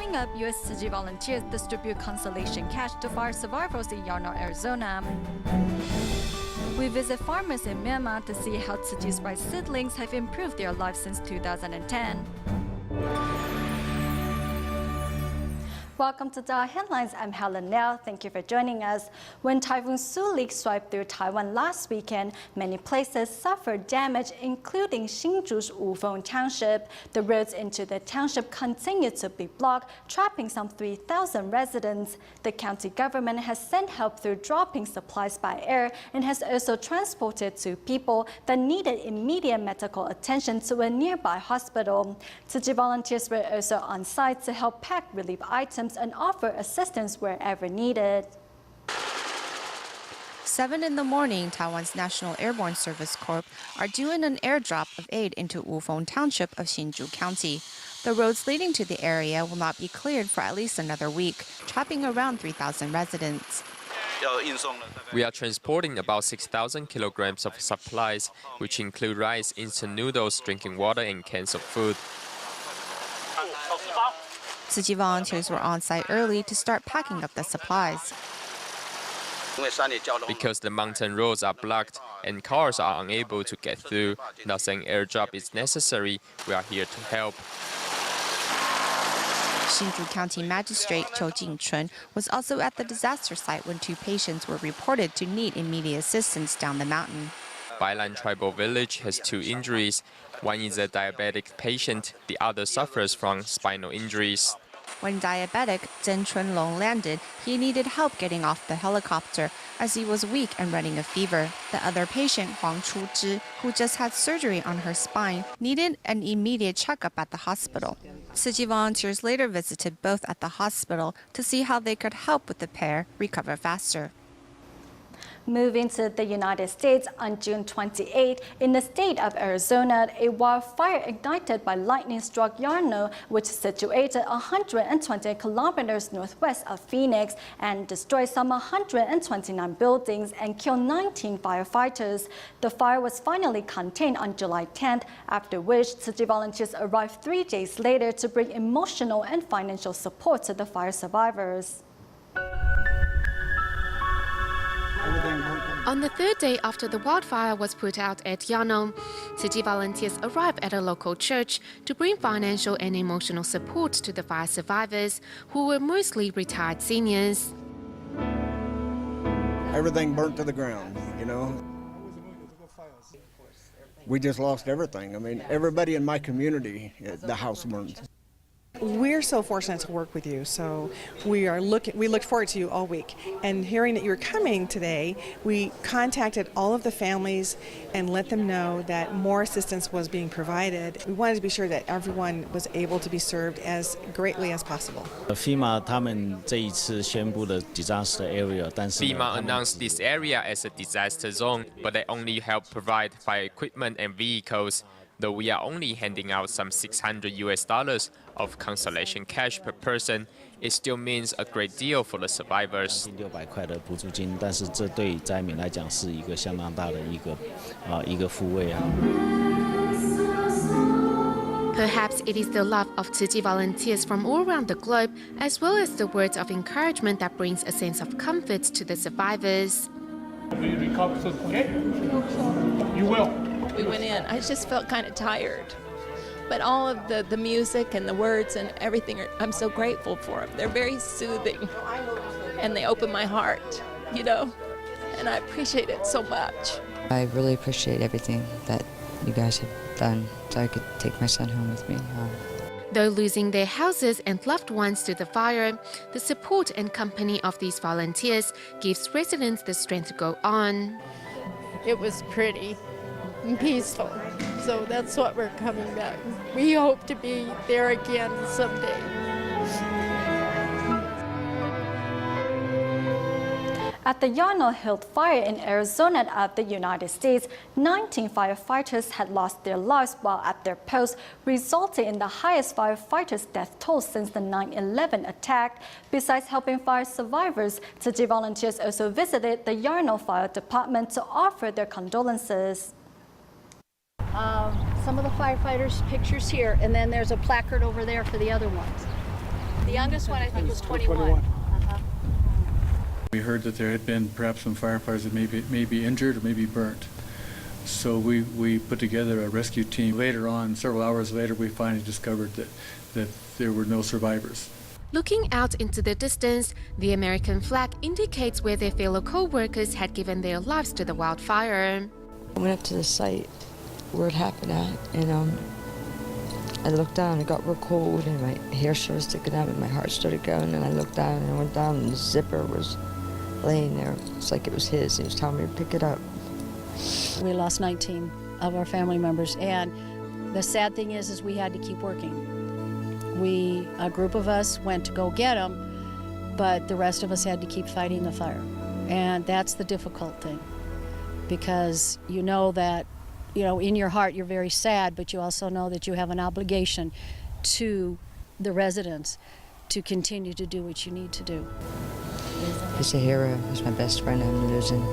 Coming up, U.S. Tzu Chi volunteers distribute consolation cash to fire survivors in Yarnell, Arizona. We visit farmers in Myanmar to see how Tzu Chi's rice seedlings have improved their lives since 2010. Welcome to Daily Headlines. I'm Helen Liao. Thank you for joining us. When Typhoon Sulik swept through Taiwan last weekend, many places suffered damage, including Hsinchu's Wufeng Township. The roads into the township continue to be blocked, trapping some 3,000 residents. The county government has sent help through dropping supplies by air and has also transported 2 people that needed immediate medical attention to a nearby hospital. Tzu Chi volunteers were also on site to help pack relief items and offer assistance wherever needed. 7 in the morning, Taiwan's National Airborne Service Corps are doing an airdrop of aid into Wufeng Township of Hsinchu County. The roads leading to the area will not be cleared for at least another week, trapping around 3,000 residents. We are transporting about 6,000 kilograms of supplies, which include rice, instant noodles, drinking water, and cans of food. Tzu Chi volunteers were on site early to start packing up the supplies. Because the mountain roads are blocked and cars are unable to get through, thus an airdrop is necessary. We are here to help. Hsinchu County Magistrate Qiu Jingchun was also at the disaster site when 2 patients were reported to need immediate assistance down the mountain. Bailan Tribal Village has 2 injuries. One is a diabetic patient, the other suffers from spinal injuries. When diabetic Zhen Chunlong landed, he needed help getting off the helicopter as he was weak and running a fever. The other patient, Huang Chuzhi, who just had surgery on her spine, needed an immediate checkup at the hospital. Tzu Chi volunteers later visited both at the hospital to see how they could help with the pair recover faster. Moving to the United States, on June 28, in the state of Arizona, a wildfire ignited by lightning struck Yarnell, which is situated 120 kilometers northwest of Phoenix, and destroyed some 129 buildings and killed 19 firefighters. The fire was finally contained on July 10th, after which Tzu Chi volunteers arrived 3 days later to bring emotional and financial support to the fire survivors. On the 3rd day after the wildfire was put out at Yarnell, Tzu Chi volunteers arrived at a local church to bring financial and emotional support to the fire survivors, who were mostly retired seniors. Everything burnt to the ground, you know. We just lost everything. I mean, everybody in my community, the house burned. We're so fortunate to work with you, so we looked forward to you all week. And hearing that you were coming today, we contacted all of the families and let them know that more assistance was being provided. We wanted to be sure that everyone was able to be served as greatly as possible. FEMA 他们这一次宣布的 disaster area， 但是 FEMA announced this area as a disaster zone, but they only help provide fire equipment and vehicles. Though we are only handing out some $600 of consolation cash per person, it still means a great deal for the survivors. 600块的补助金，但是这对灾民来讲是一个相当大的一个抚慰啊。Perhaps it is the love of Tzu Chi volunteers from all around the globe, as well as the words of encouragement that brings a sense of comfort to the survivors. Will you recover so quick? You will. We went in. I just felt kind of tired. But all of the music and the words and everything, I'm so grateful for them. They're very soothing. And they open my heart, you know. And I appreciate it so much. I really appreciate everything that you guys have done so I could take my son home with me. Though losing their houses and loved ones to the fire, the support and company of these volunteers gives residents the strength to go on. It was pretty and peaceful, so that's what we're coming back. We hope to be there again someday. At the Yarnell Hill fire in Arizona of the United States, 19 firefighters had lost their lives while at their post, resulting in the highest firefighters' death toll since the 9/11 attack. Besides helping fire survivors, Tzu Chi volunteers also visited the Yarnell Fire Department to offer their condolences. Some of the firefighters' pictures here, and then there's a placard over there for the other ones. The youngest one, I think, was 21. We heard that there had been perhaps some firefighters that may be injured or maybe burnt. So we put together a rescue team. Later on, several hours later, we finally discovered that there were no survivors. Looking out into the distance, the American flag indicates where their fellow co-workers had given their lives to the wildfire. I went up to the site where it happened at, and I looked down. It got real cold, and my hair started sticking out, and my heart started going. And I looked down, and I went down, and the zipper was laying there. It's like it was his. He was telling me to pick it up. We lost 19 of our family members, and the sad thing is we had to keep working. A group of us went to go get them, but the rest of us had to keep fighting the fire. And that's the difficult thing, because you know that, in your heart you're very sad, but you also know that you have an obligation to the residents to continue to do what you need to do. He's a hero. He's my best friend I'm losing.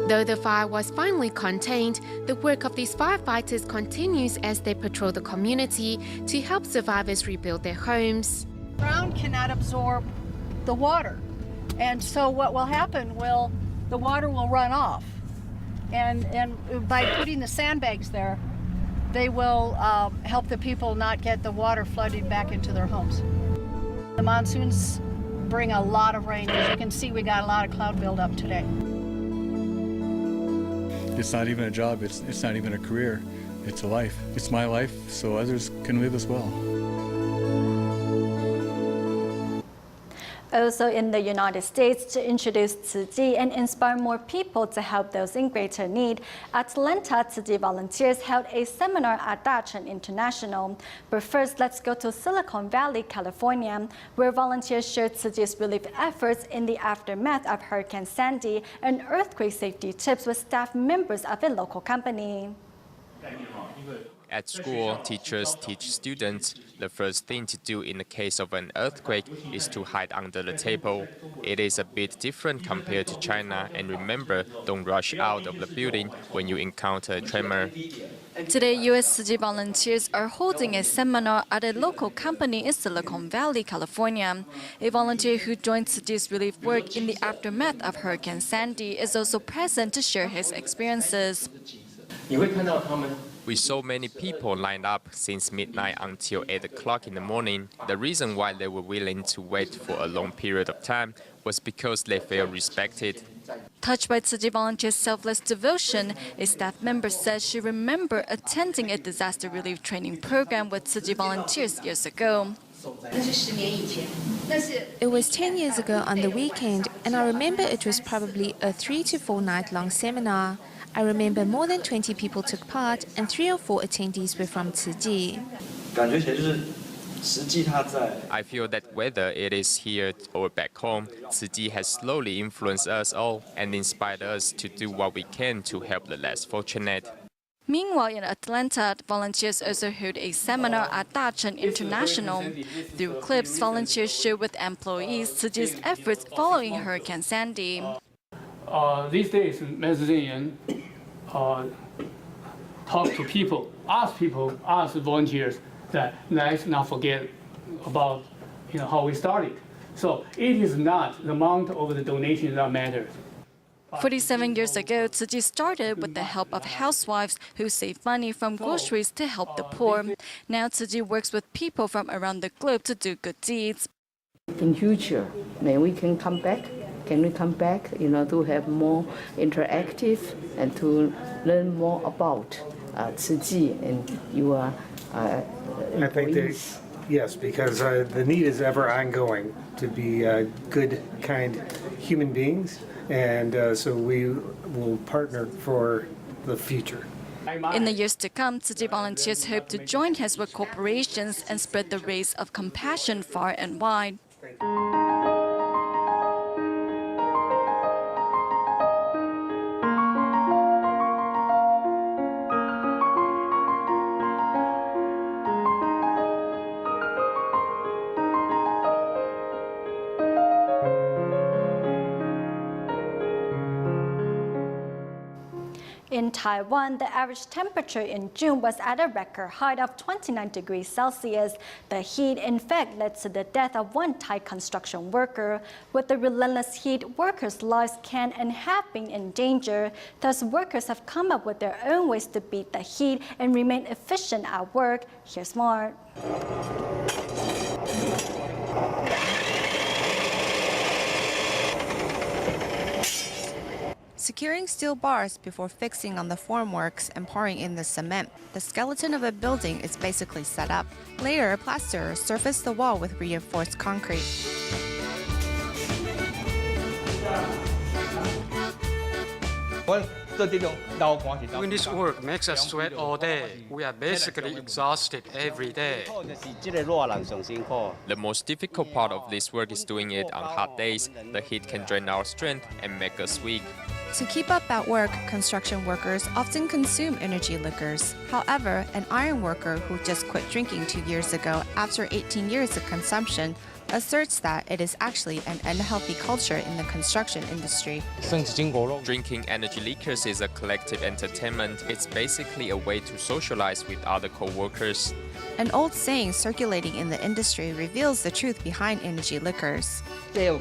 Though the fire was finally contained, the work of these firefighters continues as they patrol the community to help survivors rebuild their homes. The ground cannot absorb the water, and so what will happen the water will run off, and by putting the sandbags there, they will help the people not get the water flooding back into their homes. The monsoons bring a lot of rain. As you can see, we got a lot of cloud buildup today. It's not even a job, it's not even a career, it's a life. It's my life, so others can live as well. Also in the United States, to introduce Tzu Chi and inspire more people to help those in greater need, Atlanta Tzu Chi volunteers held a seminar at Dacheng International. But first, let's go to Silicon Valley, California, where volunteers shared Tzu Chi's relief efforts in the aftermath of Hurricane Sandy and earthquake safety tips with staff members of a local company. At school, teachers teach students the first thing to do in the case of an earthquake is to hide under the table. It is a bit different compared to China, and remember, don't rush out of the building when you encounter a tremor. Today, U.S. Tzu Chi volunteers are holding a seminar at a local company in Silicon Valley, California. A volunteer who joined Tzu Chi's relief work in the aftermath of Hurricane Sandy is also present to share his experiences. We saw many people lined up since midnight until 8 o'clock in the morning. The reason why they were willing to wait for a long period of time was because they felt respected. Touched by Tzu Chi volunteers' selfless devotion, a staff member says she remembered attending a disaster relief training program with Tzu Chi volunteers years ago. It was 10 years ago on the weekend, and I remember it was probably a 3 to 4 night long seminar. I remember more than 20 people took part, and 3 or 4 attendees were from Tzu Chi. I feel that whether it is here or back home, Tzu Chi has slowly influenced us all and inspired us to do what we can to help the less fortunate. Meanwhile, in Atlanta, volunteers also held a seminar at Dacheng International. Through clips, volunteers shared with employees Tzu Chi's efforts following Hurricane Sandy. These days, Thanlyin talk to people, ask volunteers that let's not forget about how we started. So it is not the amount of the donation that matters. 47 years ago, Tzu Chi started with the help of housewives who saved money from groceries to help the poor. Now Tzu Chi works with people from around the globe to do good deeds. In future, may we can come back? Can we come back, to have more interactive and to learn more about Tzu Chi and your I think that, yes, because the need is ever ongoing to be good, kind human beings, and so we will partner for the future. In the years to come, Tzu Chi volunteers hope to join hands with corporations and spread the rays of compassion far and wide. In In Taiwan, the average temperature in June was at a record high of 29 degrees Celsius. The heat, in fact, led to the death of one Thai construction worker. With the relentless heat, workers' lives can and have been in danger. Thus, workers have come up with their own ways to beat the heat and remain efficient at work. Here's more. Securing steel bars before fixing on the formworks and pouring in the cement, the skeleton of a building is basically set up. Later, plasterers surface the wall with reinforced concrete. Doing this work makes us sweat all day. We are basically exhausted every day. The most difficult part of this work is doing it on hot days. The heat can drain our strength and make us weak. To keep up at work, construction workers often consume energy liquors. However, an iron worker who just quit drinking 2 years ago after 18 years of consumption asserts that it is actually an unhealthy culture in the construction industry. Drinking energy liquors is a collective entertainment. It's basically a way to socialize with other co-workers. An old saying circulating in the industry reveals the truth behind energy liquors. There's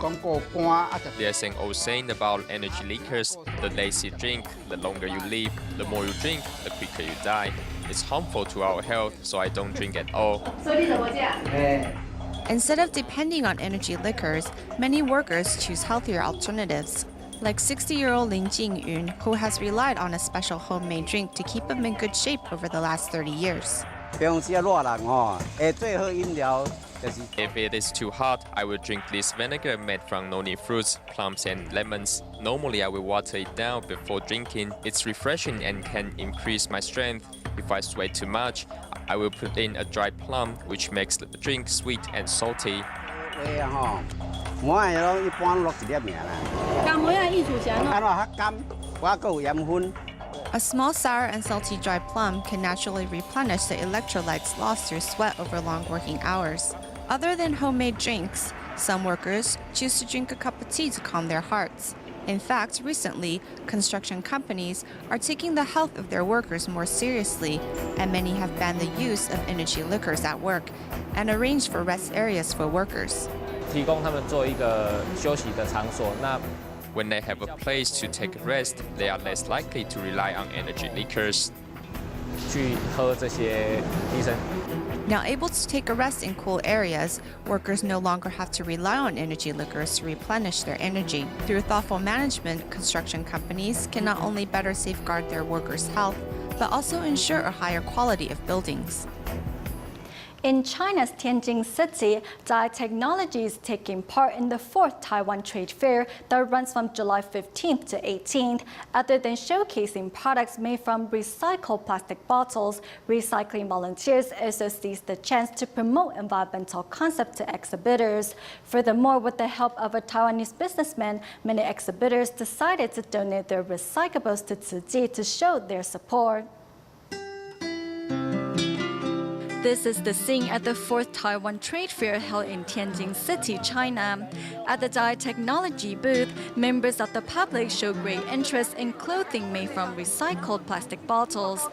an old saying about energy liquors: the less you drink, the longer you live. The more you drink, the quicker you die. It's harmful to our health, so I don't drink at all. Instead of depending on energy liquors, many workers choose healthier alternatives. Like 60-year-old Lin Jingyun, who has relied on a special homemade drink to keep him in good shape over the last 30 years. If it is too hot, I will drink this vinegar made from noni fruits, plums, and lemons. Normally, I will water it down before drinking. It's refreshing and can increase my strength. If I sweat too much, I will put in a dried plum, which makes the drink sweet and salty. A small sour and salty dried plum can naturally replenish the electrolytes lost through sweat over long working hours. Other than homemade drinks, some workers choose to drink a cup of tea to calm their hearts. In fact, recently, construction companies are taking the health of their workers more seriously, and many have banned the use of energy liquors at work and arranged for rest areas for workers. When they have a place to take a rest, they are less likely to rely on energy liquors. Now able to take a rest in cool areas, workers no longer have to rely on energy liquors to replenish their energy. Through thoughtful management, construction companies can not only better safeguard their workers' health, but also ensure a higher quality of buildings. In China's Tianjin city, Dai Technology is taking part in the 4th Taiwan Trade Fair that runs from July 15th to 18th. Other than showcasing products made from recycled plastic bottles, recycling volunteers also seize the chance to promote environmental concepts to exhibitors. Furthermore, with the help of a Taiwanese businessman, many exhibitors decided to donate their recyclables to Tzu Chi to show their support. This is the scene at the 4th Taiwan Trade Fair held in Tianjin City, China. At the Dai Technology booth, members of the public show great interest in clothing made from recycled plastic bottles.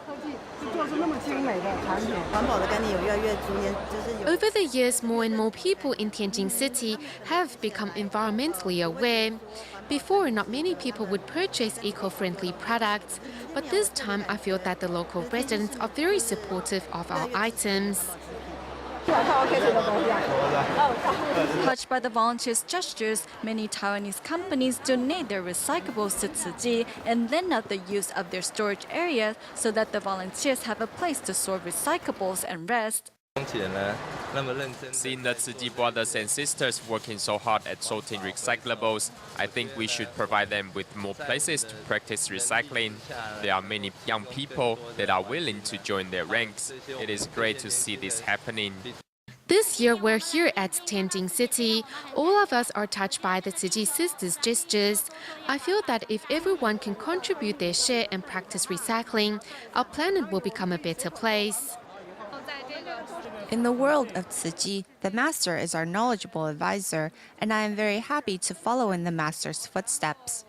Over the years, more and more people in Tianjin City have become environmentally aware. Before, not many people would purchase eco-friendly products, but this time I feel that the local residents are very supportive of our items. Touched by the volunteers' gestures, many Taiwanese companies donate their recyclables to Tzu Chi and lend out the use of their storage area so that the volunteers have a place to store recyclables and rest. Seeing the Tzu Chi brothers and sisters working so hard at sorting recyclables, I think we should provide them with more places to practice recycling. There are many young people that are willing to join their ranks. It is great to see this happening. This year, we're here at Tianjin City. All of us are touched by the Tzu Chi sisters' gestures. I feel that if everyone can contribute their share and practice recycling, our planet will become a better place. In the world of Tzu Chi, the master is our knowledgeable advisor, and I am very happy to follow in the master's footsteps.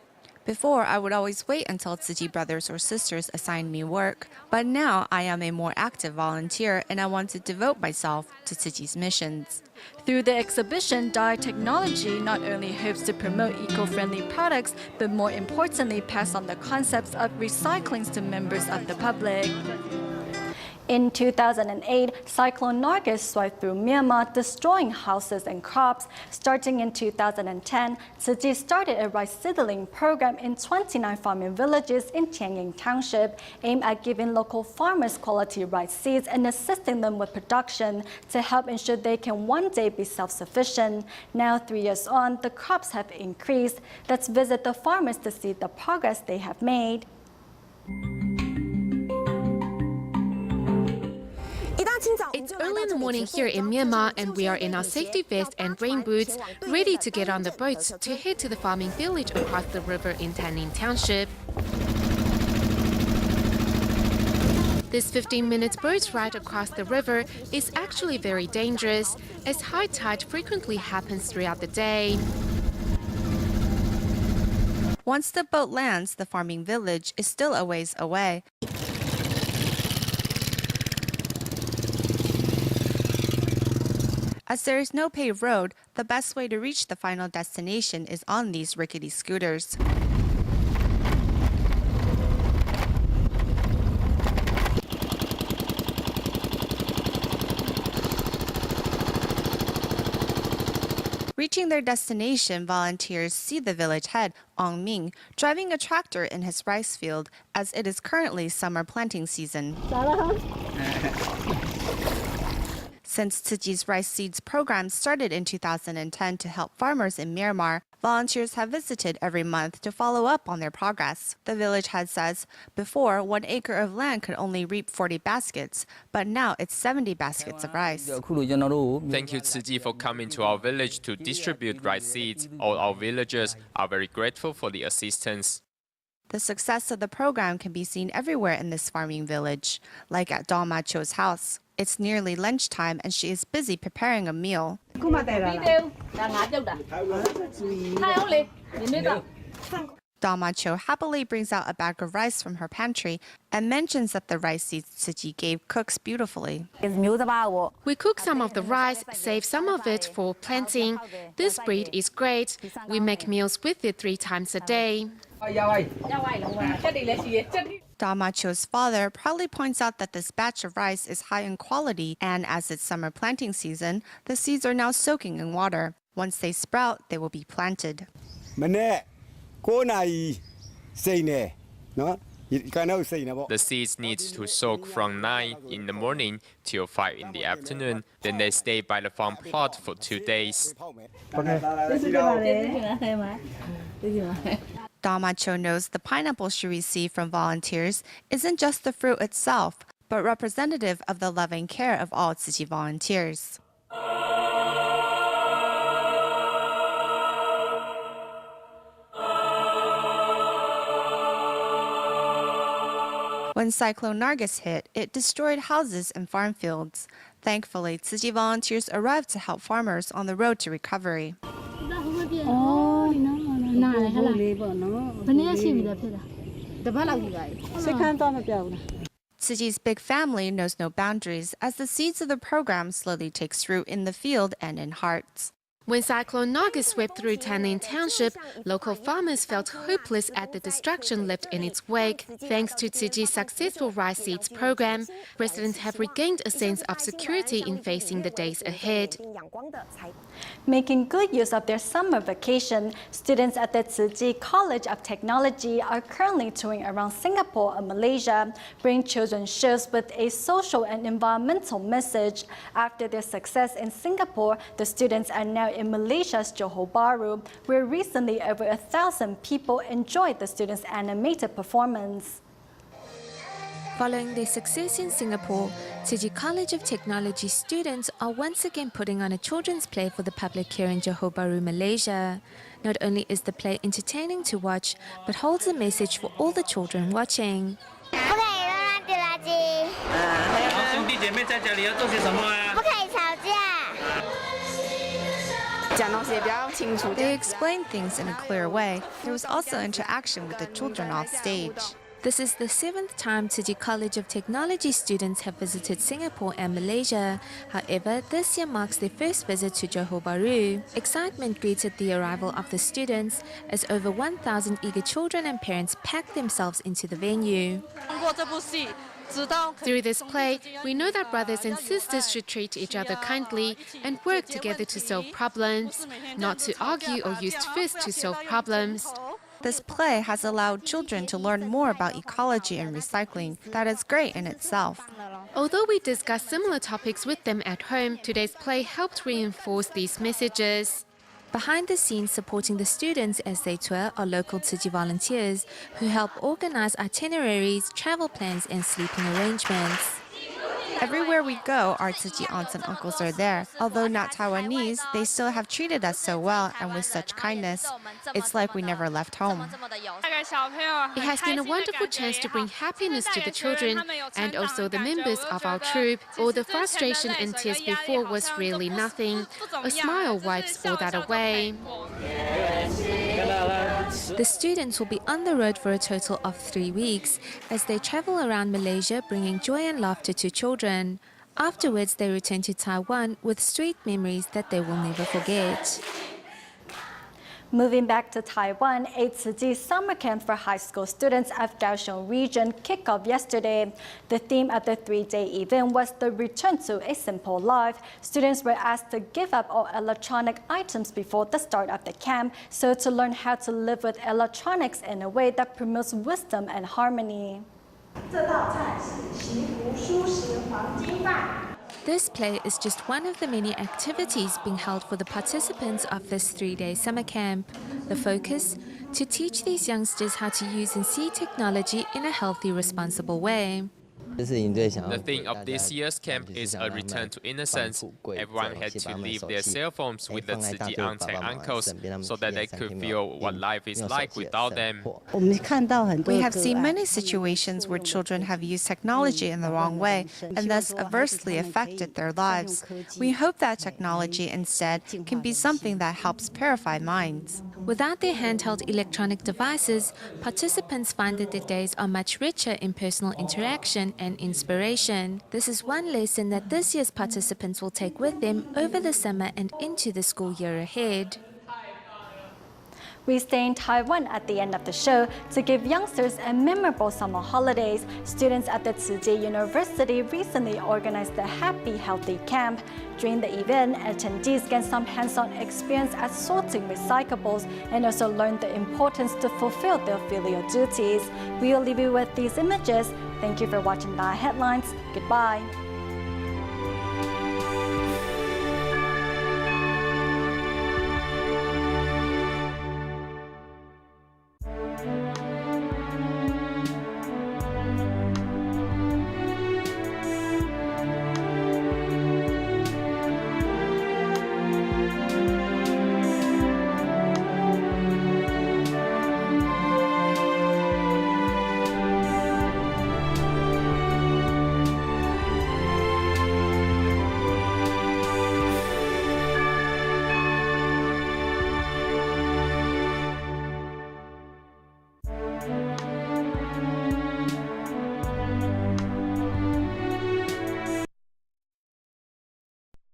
Before, I would always wait until Tzu Chi brothers or sisters assigned me work, but now I am a more active volunteer and I want to devote myself to Tzu Chi's missions. Through the exhibition, Dye Technology not only hopes to promote eco-friendly products, but more importantly, pass on the concepts of recycling to members of the public. In 2008, Cyclone Nargis swept through Myanmar, destroying houses and crops. Starting in 2010, Tzu Chi started a rice seedling program in 29 farming villages in Thanlyin Township, aimed at giving local farmers quality rice seeds and assisting them with production to help ensure they can one day be self-sufficient. Now, 3 years on, the crops have increased. Let's visit the farmers to see the progress they have made. It's early in the morning here in Myanmar, and we are in our safety vest and rain boots, ready to get on the boats to head to the farming village across the river in Thanlyin Township. This 15-minute boat ride across the river is actually very dangerous, as high tide frequently happens throughout the day. Once the boat lands, the farming village is still a ways away. As there is no paved road, the best way to reach the final destination is on these rickety scooters. Reaching their destination, volunteers see the village head, Ong Ming, driving a tractor in his rice field as it is currently summer planting season. Since Tzu Chi's Rice Seeds program started in 2010 to help farmers in Myanmar, volunteers have visited every month to follow up on their progress. The village head says, before, 1 acre of land could only reap 40 baskets, but now it's 70 baskets of rice. Thank you, Tzu Chi, for coming to our village to distribute rice seeds. All our villagers are very grateful for the assistance. The success of the program can be seen everywhere in this farming village, like at Dama Cho's house. It's nearly lunchtime and she is busy preparing a meal. Dama Cho happily brings out a bag of rice from her pantry and mentions that the rice seeds Tzu Chi gave cooks beautifully. We cook some of the rice, save some of it for planting. This breed is great. We make meals with it 3 times a day. Dama Cho's father proudly points out that this batch of rice is high in quality, and as it's summer planting season, the seeds are now soaking in water. Once they sprout, they will be planted. The seeds need to soak from 9 in the morning till 5 in the afternoon. Then they stay by the farm plot for 2 days. Dama Cho knows the pineapple she received from volunteers isn't just the fruit itself, but representative of the love and care of all Tzu Chi volunteers. When Cyclone Nargis hit, it destroyed houses and farm fields. Thankfully, Tzu Chi volunteers arrived to help farmers on the road to recovery. Tzu Chi's big family knows no boundaries as the seeds of the program slowly takes root in the field and in hearts. When Cyclone Nargis swept through Thanlyin Township, local farmers felt hopeless at the destruction left in its wake. Thanks to Tzu Chi's successful rice seeds program, residents have regained a sense of security in facing the days ahead. Making good use of their summer vacation, students at the Tzu Chi College of Technology are currently touring around Singapore and Malaysia, bringing children's shows with a social and environmental message. After their success in Singapore, the students are now in Malaysia's Johor Bahru, where recently over 1,000 people enjoyed the students' animated performance. Following their success in Singapore, Tzu Chi College of Technology students are once again putting on a children's play for the public here in Johor Bahru, Malaysia. Not only is the play entertaining to watch, but holds a message for all the children watching. They explained things in a clear way. There was also interaction with the children off stage. This is the 7th time Tzu Chi College of Technology students have visited Singapore and Malaysia. However, this year marks their first visit to Johor Bahru. Excitement greeted the arrival of the students as over 1,000 eager children and parents packed themselves into the venue. Through this play, we know that brothers and sisters should treat each other kindly and work together to solve problems, not to argue or use fists to solve problems. This play has allowed children to learn more about ecology and recycling. That is great in itself. Although we discussed similar topics with them at home, today's play helped reinforce these messages. Behind the scenes supporting the students as they tour are local Tzu Chi volunteers who help organize itineraries, travel plans, and sleeping arrangements. Everywhere we go, our Tzu Chi aunts and uncles are there. Although not Taiwanese, they still have treated us so well and with such kindness. It's like we never left home. It has been a wonderful chance to bring happiness to the children and also the members of our troop. All the frustration and tears before was really nothing. A smile wipes all that away. The students will be on the road for a total of 3 weeks as they travel around Malaysia bringing joy and laughter to children. Afterwards, they return to Taiwan with sweet memories that they will never forget. Moving back to Taiwan, a Tzu Chi summer camp for high school students at Kaohsiung region kicked off yesterday. The theme of the 3-day event was the return to a simple life. Students were asked to give up all electronic items before the start of the camp, so to learn how to live with electronics in a way that promotes wisdom and harmony. This play is just one of the many activities being held for the participants of this 3-day summer camp. The focus? To teach these youngsters how to use and see technology in a healthy, responsible way. The theme of this year's camp is a return to innocence. Everyone had to leave their cell phones with the Tzu Chi aunts and uncles so that they could feel what life is like without them. We have seen many situations where children have used technology in the wrong way and thus adversely affected their lives. We hope that technology instead can be something that helps purify minds. Without their handheld electronic devices, participants find that their days are much richer in personal interaction and inspiration. This is one lesson that this year's participants will take with them over the summer and into the school year ahead. We stay in Taiwan at the end of the show to give youngsters a memorable summer holidays. Students at the Tzu Chi University recently organized the Happy Healthy Camp. During the event, attendees get some hands-on experience at sorting recyclables and also learn the importance to fulfill their filial duties. We will leave you with these images. Thank you for watching the headlines. Goodbye.